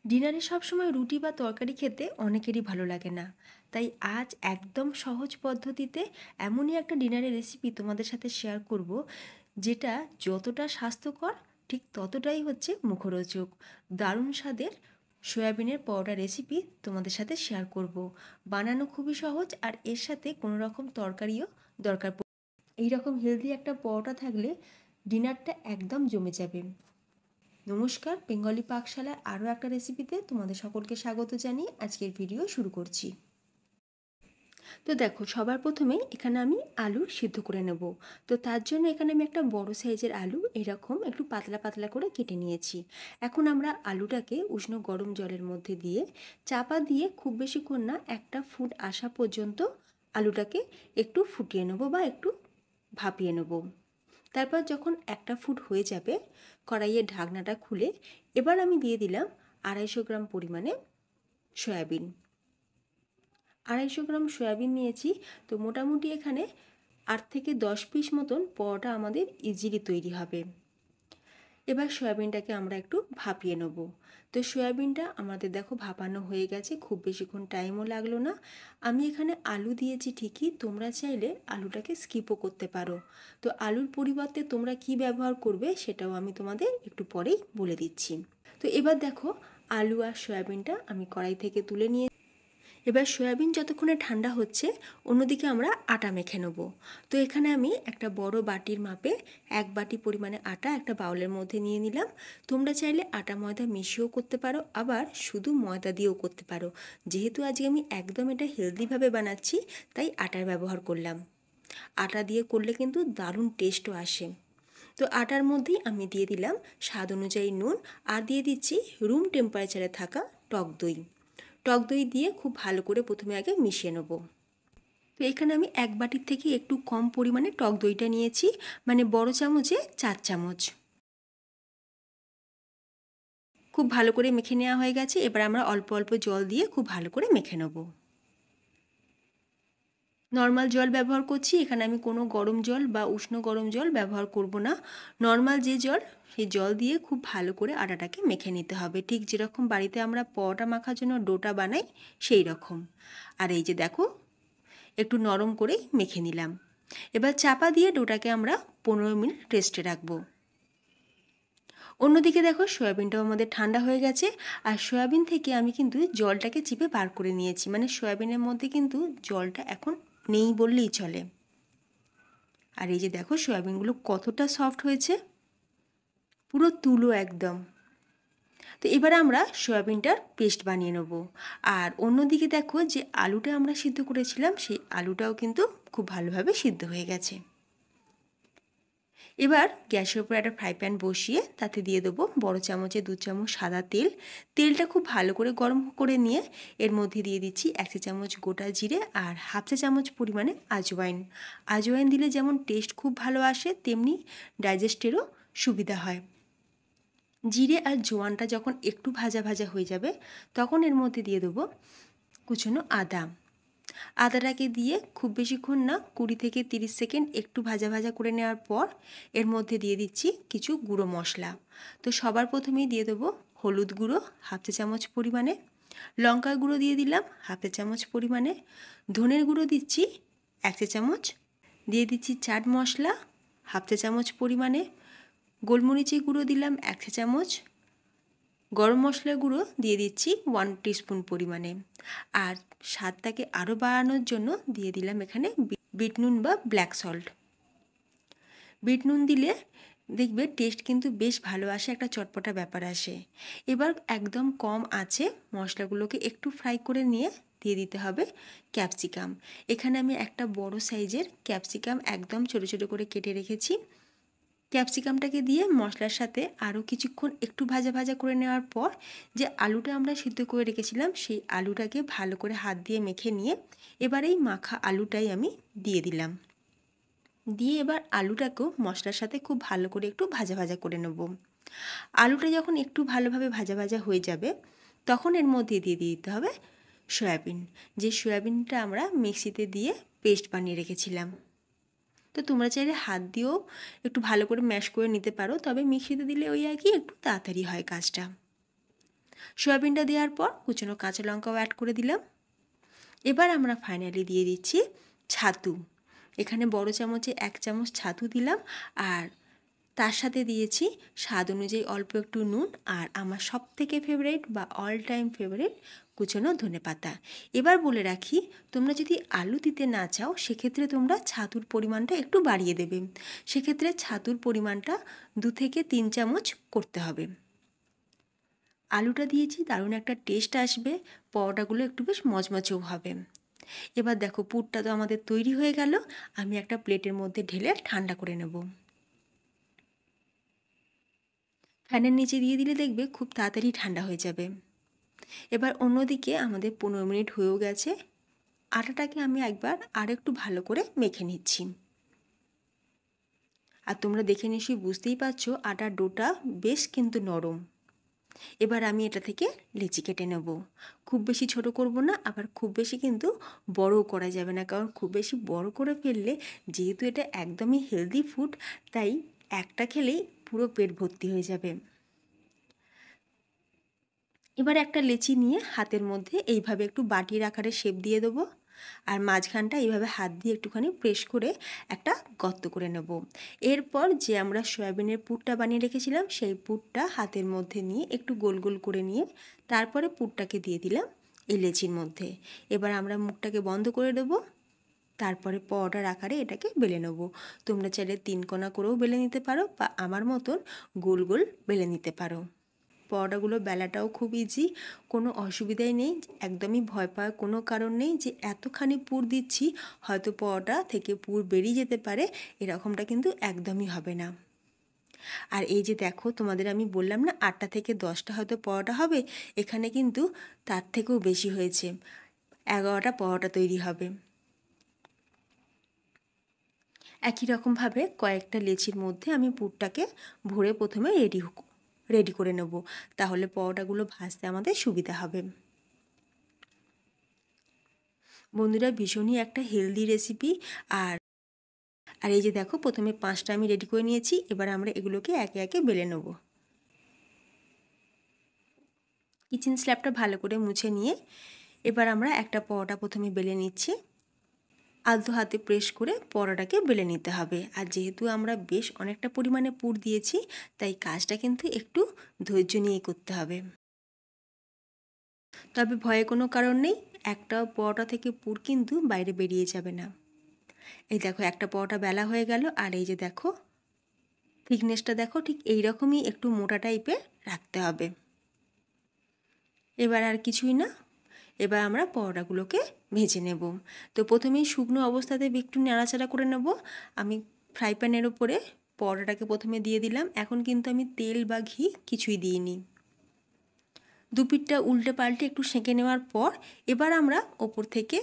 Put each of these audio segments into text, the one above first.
ডিনারে সবসময় রুটি বা তরকারি খেতে অনেকেরই ভালো লাগে না, তাই আজ একদম সহজ পদ্ধতিতে এমনই একটা ডিনারের রেসিপি তোমাদের সাথে শেয়ার করব, যেটা যতটা স্বাস্থ্যকর ঠিক ততটাই হচ্ছে মুখরোচক। দারুণ স্বাদের সয়াবিনের পরোটা রেসিপি তোমাদের সাথে শেয়ার করব। বানানো খুবই সহজ, আর এর সাথে কোনো রকম তরকারিও দরকার এইরকম হেলদি একটা পরোটা থাকলে ডিনারটা একদম জমে যাবে। নমস্কার, বেঙ্গলি পাকশালার আরও একটা রেসিপিতে তোমাদের সকলকে স্বাগত জানিয়ে আজকের ভিডিও শুরু করছি। তো দেখো, সবার প্রথমেই এখানে আমি আলু সিদ্ধ করে নেব। তো তার জন্য এখানে আমি একটা বড় সাইজের আলু এরকম একটু পাতলা পাতলা করে কেটে নিয়েছি। এখন আমরা আলুটাকে উষ্ণ গরম জলের মধ্যে দিয়ে চাপা দিয়ে খুব বেশিক্ষণ না, একটা ফুট আসা পর্যন্ত আলুটাকে একটু ফুটিয়ে নেব বা একটু ভাপিয়ে নেব। তারপর যখন একটা ফুট হয়ে যাবে, কড়াইয়ের ঢাকনাটা খুলে এবার আমি দিয়ে দিলাম 250 গ্রাম পরিমাণে সয়াবিন। 250 গ্রাম সয়াবিন নিয়েছি। তো মোটামুটি এখানে 8 থেকে 10 পিস মতন পরোটা আমাদের ইজিলি তৈরি হবে। এবার সয়াবিনটাকে আমরা একটু ভাপিয়ে নেব। তো সয়াবিনটা আমাদের দেখো ভাপানো হয়ে গেছে, খুব বেশিক্ষণ টাইমও লাগলো না। আমি এখানে আলু দিয়েছি ঠিকই, তোমরা চাইলে আলুটাকে স্কিপও করতে পারো। তো আলুর পরিবর্তে তোমরা কি ব্যবহার করবে সেটাও আমি তোমাদের একটু পরেই বলে দিচ্ছি। তো এবার দেখো, আলু আর সয়াবিনটা আমি কড়াই থেকে তুলে নিয়ে এবার সয়াবিন যতক্ষণে ঠান্ডা হচ্ছে, অন্যদিকে আমরা আটা মেখে নেব। তো এখানে আমি একটা বড় বাটির মাপে 1 বাটি পরিমাণে আটা একটা বাউলের মধ্যে নিয়ে নিলাম। তোমরা চাইলে আটা ময়দা মিশিয়েও করতে পারো, আবার শুধু ময়দা দিয়েও করতে পারো। যেহেতু আজকে আমি একদম এটা হেলদিভাবে বানাচ্ছি, তাই আটার ব্যবহার করলাম। আটা দিয়ে করলে কিন্তু দারুণ টেস্টও আসে। তো আটার মধ্যেই আমি দিয়ে দিলাম স্বাদ অনুযায়ী নুন, আর দিয়ে দিচ্ছি রুম টেম্পারেচারে থাকা টক দই। টক দই দিয়ে খুব ভালো করে প্রথমে আগে মিশিয়ে নেব। তো এখানে আমি 1 বাটির থেকে একটু কম পরিমাণে টক দইটা নিয়েছি, মানে বড় চামচে 4 চামচ। খুব ভালো করে মেখে নেওয়া হয়ে গেছে। এবার আমরা অল্প অল্প জল দিয়ে খুব ভালো করে মেখে নেব। নর্মাল জল ব্যবহার করছি, এখানে আমি কোনো গরম জল বা উষ্ণ গরম জল ব্যবহার করব না। নর্মাল যে জল, সেই জল দিয়ে খুব ভালো করে আটাটাকে মেখে নিতে হবে, ঠিক যেরকম বাড়িতে আমরা পরোটা মাখার জন্য ডোটা বানাই সেই রকম। আর এই যে দেখো, একটু নরম করেই মেখে নিলাম। এবার চাপা দিয়ে ডোটাকে আমরা 15 মিনিট রেস্টে রাখবো। অন্যদিকে দেখো, সয়াবিনটাও আমাদের ঠান্ডা হয়ে গেছে। আর সয়াবিন থেকে আমি কিন্তু জলটাকে চিপে বার করে নিয়েছি, মানে সয়াবিনের মধ্যে কিন্তু জলটা এখন নেই বললেই চলে। আর এই যে দেখো, সয়াবিনগুলো কতটা সফট হয়েছে, পুরো তুলো একদম। তো এবার আমরা সয়াবিনটার পেস্ট বানিয়ে নেব। আর অন্যদিকে দেখো, যে আলুটা আমরা সিদ্ধ করেছিলাম, সেই আলুটাও কিন্তু খুব ভালোভাবে সিদ্ধ হয়ে গেছে। এবার গ্যাসের উপর একটা ফ্রাই প্যান বসিয়ে তাতে দিয়ে দেবো বড় চামচে 2 চামচ সাদা তেল। তেলটা খুব ভালো করে গরম করে নিয়ে এর মধ্যে দিয়ে দিচ্ছি 1 চা চামচ গোটা জিরে আর 1/2 চা চামচ পরিমাণে আজওয়াইন। আজওয়াইন দিলে যেমন টেস্ট খুব ভালো আসে, তেমনি ডাইজেস্টেরও সুবিধা হয়। জিরে আর জোয়ানটা যখন একটু ভাজা ভাজা হয়ে যাবে, তখন এর মধ্যে দিয়ে দেবো কুচনো আদা। আদাটাকে দিয়ে খুব বেশিক্ষণ না, 20 থেকে 30 সেকেন্ড একটু ভাজা ভাজা করে নেওয়ার পর এর মধ্যে দিয়ে দিচ্ছি কিছু গুঁড়ো মশলা। তো সবার প্রথমেই দিয়ে দেবো হলুদ গুঁড়ো 1/2 চা চামচ পরিমাণে, লঙ্কার গুঁড়ো দিয়ে দিলাম 1/2 চা চামচ পরিমাণে, ধনের গুঁড়ো দিচ্ছি 1 চা চামচ, দিয়ে দিচ্ছি চাট মশলা 1/2 চা চামচ পরিমাণে, গোলমরিচের গুঁড়ো দিলাম 1 চা চামচ, গরম মশলার গুঁড়ো দিয়ে দিচ্ছি 1 টিস্পুন পরিমাণে, আর স্বাদটাকে আরও বাড়ানোর জন্য দিয়ে দিলাম এখানে বিট নুন বা ব্ল্যাক সল্ট। বিট নুন দিলে দেখবে টেস্ট কিন্তু বেশ ভালো আসে, একটা চটপটা ব্যাপার আসে। এবার একদম কম আঁচে মশলাগুলোকে একটু ফ্রাই করে নিয়ে দিয়ে দিতে হবে ক্যাপসিকাম। এখানে আমি একটা বড় সাইজের ক্যাপসিকাম একদম ছোটো ছোটো করে কেটে রেখেছি। ক্যাপসিকামটাকে দিয়ে মশলার সাথে আরও কিছুক্ষণ একটু ভাজা ভাজা করে নেওয়ার পর যে আলুটা আমরা সিদ্ধ করে রেখেছিলাম, সেই আলুটাকে ভালো করে হাত দিয়ে মেখে নিয়ে এবার এই মাখা আলুটাই আমি দিয়ে দিলাম। দিয়ে এবার আলুটাকেও মশলার সাথে খুব ভালো করে একটু ভাজা ভাজা করে নেব। আলুটা যখন একটু ভালোভাবে ভাজা ভাজা হয়ে যাবে, তখন এর মধ্যে দিয়ে দিতে হবে সয়াবিন, যে সয়াবিনটা আমরা মিক্সিতে দিয়ে পেস্ট বানিয়ে রেখেছিলাম। তো তোমরা চাইলে হাত দিয়েও একটু ভালো করে ম্যাশ করে নিতে পারো, তবে মিক্সিতে দিলে ওই আর কি একটু তাড়াতাড়ি হয় কাজটা। সয়াবিনটা দেওয়ার পর কুচনো কাঁচা লঙ্কাও অ্যাড করে দিলাম। এবার আমরা ফাইনালি দিয়ে দিচ্ছি ছাতু। এখানে বড় চামচে 1 চামচ ছাতু দিলাম, আর তার সাথে দিয়েছি স্বাদ অনুযায়ী অল্প একটু নুন, আর আমার সবথেকে ফেভারিট বা অল টাইম ফেভারিট কুচনো ধনেপাতা। এবার বলে রাখি, তোমরা যদি আলু দিতে না চাও সেক্ষেত্রে তোমরা ছাতুর পরিমাণটা একটু বাড়িয়ে দেবে। সেক্ষেত্রে ছাতুর পরিমাণটা 2 থেকে 3 চামচ করতে হবে। আলুটা দিয়েছি, দারুণ একটা টেস্ট আসবে, পরোটাগুলো একটু বেশ মচমচেও হবে। এবার দেখো পুরটা তো আমাদের তৈরি হয়ে গেল। আমি একটা প্লেটের মধ্যে ঢেলে ঠান্ডা করে নেব। ফ্যানের নিচে দিয়ে দিলে দেখবে খুব তাড়াতাড়ি ঠান্ডা হয়ে যাবে। এবার অন্যদিকে আমাদের 15 মিনিট হয়েও গেছে। আটাটাকে আমি একবার আরেকটু ভালো করে মেখে নিচ্ছি। আর তোমরা দেখে নিশ্চয়ই বুঝতেই পারছো আটার ডোটা বেশ কিন্তু নরম। এবার আমি এটা থেকে লেচি কেটে নেব। খুব বেশি ছোট করব না, আবার খুব বেশি কিন্তু বড়ও করা যাবে না, কারণ খুব বেশি বড় করে ফেললে, যেহেতু এটা একদমই হেলদি ফুড, তাই একটা খেলেই পুরো পেট ভর্তি হয়ে যাবে। এবার একটা লেচি নিয়ে হাতের মধ্যে এইভাবে একটু বাটির আকারে শেপ দিয়ে দেবো, আর মাঝখানটা এইভাবে হাত দিয়ে একটুখানি প্রেস করে একটা গর্ত করে নেব। এরপর যে আমরা সয়াবিনের পুরটা বানিয়ে রেখেছিলাম সেই পুরটা হাতের মধ্যে নিয়ে একটু গোল গোল করে নিয়ে তারপরে পুরটাকে দিয়ে দিলাম এই লেচির মধ্যে। এবার আমরা মুখটাকে বন্ধ করে দেবো, তারপরে পরোটার আকারে এটাকে বেলে নেব। তোমরা চাইলে 3 কোনা করেও বেলে নিতে পারো, বা আমার মতন গোল গোল বেলে নিতে পারো। পরোটাগুলো বেলাটাও খুব ইজি, কোনো অসুবিধাই নেই, একদমই ভয় পাওয়ার কোনো কারণ নেই যে এতখানি পুর দিচ্ছি হয়তো পরোটা থেকে পুর বেরিয়ে যেতে পারে, এরকমটা কিন্তু একদমই হবে না। আর এই যে দেখো, তোমাদের আমি বললাম না 8টা থেকে 10টা হয়তো পরোটা হবে, এখানে কিন্তু তার থেকেও বেশি হয়েছে, 11টা পরোটা তৈরি হবে। একই রকমভাবে কয়েকটা লেচির মধ্যে আমি পুরটাকে ভরে প্রথমে রেডি করে নেব, তাহলে পরোটাগুলো ভাজতে আমাদের সুবিধা হবে। বন্ধুরা, ভীষণই একটা হেলদি রেসিপি। আর আর এই যে দেখো, প্রথমে 5টা আমি রেডি করে নিয়েছি। এবার আমরা এগুলোকে একে একে বেলে নেব। কিচেন স্ল্যাবটা ভালো করে মুছে নিয়ে এবার আমরা একটা পরোটা প্রথমে বেলে নিচ্ছি। আলতো হাতে প্রেস করে পরোটাকে বেলে নিতে হবে। আর যেহেতু আমরা বেশ অনেকটা পরিমাণে পুর দিয়েছি, তাই কাজটা কিন্তু একটু ধৈর্য নিয়েই করতে হবে। তবে ভয়ের কোনো কারণ নেই, একটা পরোটা থেকে পুর কিন্তু বাইরে বেরিয়ে যাবে না। এই দেখো, একটা পরোটা বেলা হয়ে গেল, আর এই যে দেখো থিকনেসটা দেখো, ঠিক এই রকমই একটু মোটা টাইপের রাখতে হবে। এবার আর কিছুই না, এবার আমরা পরোটাগুলোকে ভেজে নেব। তো প্রথমেই শুকনো অবস্থাতে একটু নাড়াচাড়া করে নেব। আমি ফ্রাই প্যানের ওপরে পরোটাটাকে প্রথমে দিয়ে দিলাম। এখন কিন্তু আমি তেল বা ঘি কিছুই দিইনি। দুপিঠটা উল্টে পাল্টে একটু সেঁকে নেওয়ার পর এবার আমরা ওপর থেকে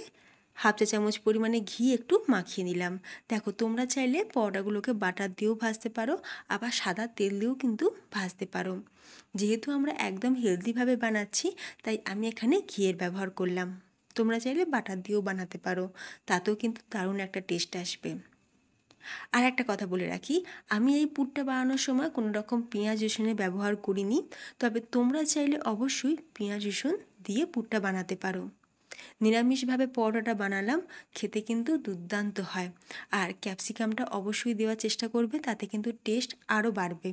1/2 চা চামচ পরিমাণে ঘি একটু মাখিয়ে নিলাম। দেখো, তোমরা চাইলে পরোটাগুলোকে বাটার দিয়েও ভাজতে পারো, আবার সাদা তেল দিয়েও কিন্তু ভাজতে পারো। যেহেতু আমরা একদম হেলদিভাবে বানাচ্ছি, তাই আমি এখানে ঘিয়ের ব্যবহার করলাম। তোমরা চাইলে বাটার দিয়েও বানাতে পারো, তাতেও কিন্তু দারুণ একটা টেস্ট আসবে। আর একটা কথা বলে রাখি, আমি এই পুরটা বানানোর সময় কোনো রকম পেঁয়াজ রসুনের ব্যবহার করিনি, তবে তোমরা চাইলে অবশ্যই পেঁয়াজ রসুন দিয়ে পুরটা বানাতে পারো। নিরামিষভাবে পরোটাটা বানালাম, খেতে কিন্তু দুর্দান্ত হয়। আর ক্যাপসিকামটা অবশ্যই দেওয়ার চেষ্টা করবে, তাতে কিন্তু টেস্ট আরও বাড়বে।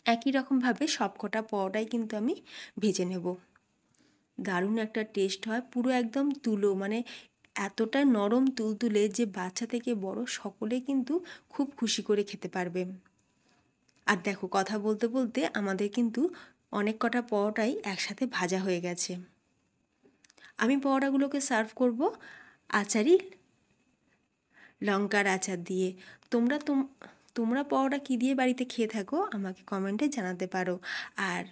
একই রকমভাবে সবকটা পরোটাই কিন্তু আমি ভেজে নেব। দারুণ একটা টেস্ট হয়, পুরো একদম তুলো, মানে এতটা নরম তুলতুলে যে বাচ্চা থেকে বড় সকলে কিন্তু খুব খুশি করে খেতে পারবে। আর দেখো, কথা বলতে বলতে আমাদের কিন্তু অনেক কটা পরোটাই একসাথে ভাজা হয়ে গেছে। আমি পরোটাগুলোকে সার্ভ করব আচারি লঙ্কার আচার দিয়ে। তোমরা পরোটা কী দিয়ে বাড়িতে খেয়ে থাকো আমাকে কমেন্টে জানাতে পারো। আর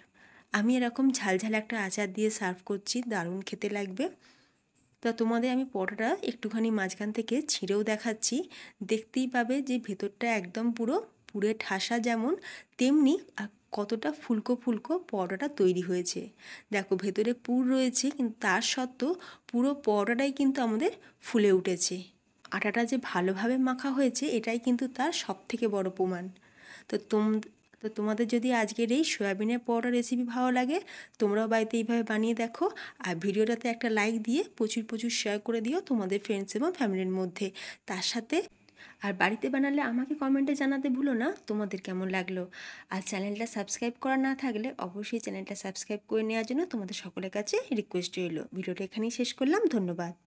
আমি এরকম ঝালঝাল একটা আচার দিয়ে সার্ভ করছি, দারুণ খেতে লাগবে। তো তোমাদের আমি পরোটাটা একটুখানি মাঝখান থেকে ছিঁড়েও দেখাচ্ছি, দেখতেই পাবে যে ভেতরটা একদম পুরো পুরে ঠাসা, যেমন তেমনি আর কতটা ফুলকো ফুলকো পরোটাটা তৈরি হয়েছে। দেখো, ভেতরে পুর রয়েছে, কিন্তু তার সত্ত্বেও পুরো পরোটাটাই কিন্তু আমাদের ফুলে উঠেছে। আটাটা যে ভালোভাবে মাখা হয়েছে এটাই কিন্তু তার সবথেকে বড় প্রমাণ। তো তো তোমাদের যদি আজকের এই সয়াবিনের পরোটা রেসিপি ভালো লাগে, তোমরাও বাড়িতে এইভাবে বানিয়ে দেখো। আর ভিডিওটাতে একটা লাইক দিয়ে প্রচুর প্রচুর শেয়ার করে দিও তোমাদের ফ্রেন্ডস এবং ফ্যামিলির মধ্যে। তার সাথে আর বাড়িতে বানালে আমাকে কমেন্টে জানাতে ভুলো না তোমাদের কেমন লাগলো। আর চ্যানেলটা সাবস্ক্রাইব করা না থাকলে অবশ্যই চ্যানেলটা সাবস্ক্রাইব করে নেওয়ার জন্য তোমাদের সকলের কাছে রিকোয়েস্ট রইল। ভিডিওটা এখানেই শেষ করলাম, ধন্যবাদ।